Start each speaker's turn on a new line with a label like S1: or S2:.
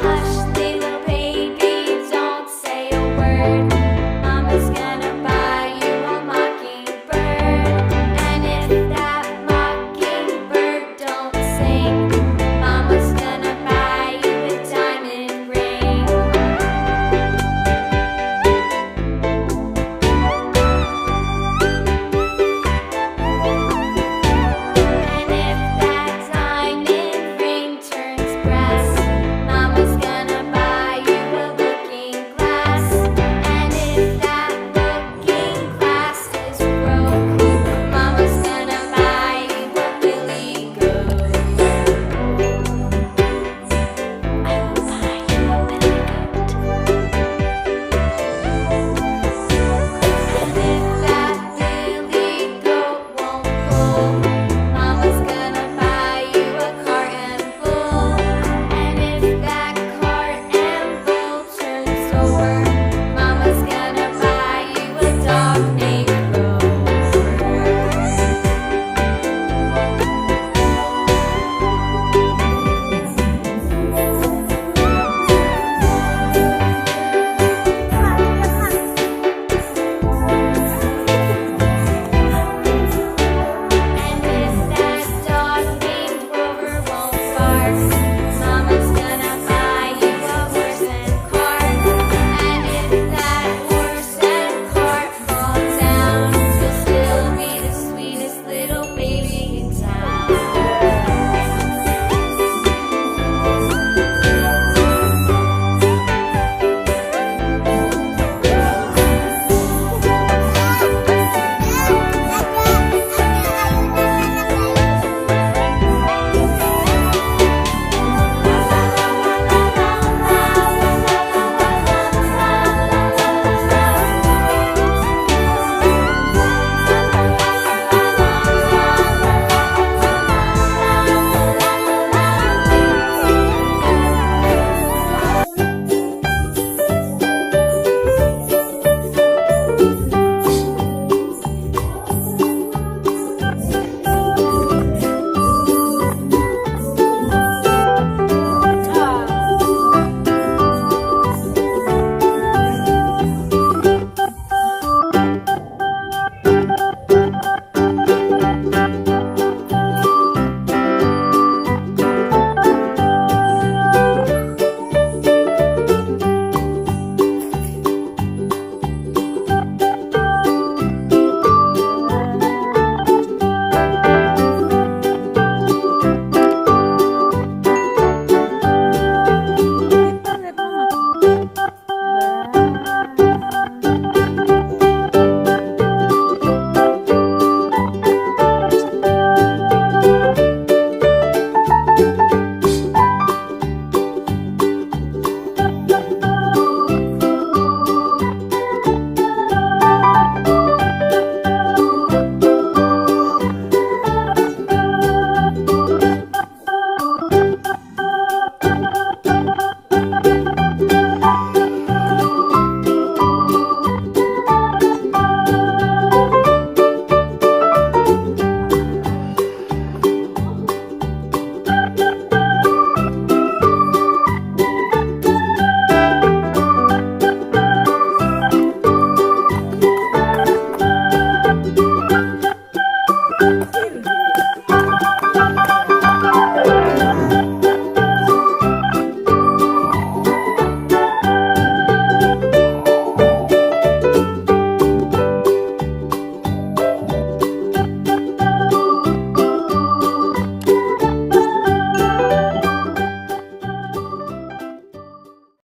S1: Hush, little baby, don't say a word. Mama's gonna buy you a mockingbird. And if that mockingbird don't sing, Mama's gonna buy you a diamond ring. And if that diamond ring turns brass, Mama's gonna buy you a looking glass. And if that looking glass is broke, Mama's gonna buy you a billy goat. I will buy you a billy goat. And if that billy goat won't pull, Mama's gonna buy you a cart and bull. And if that cart and bull turns over,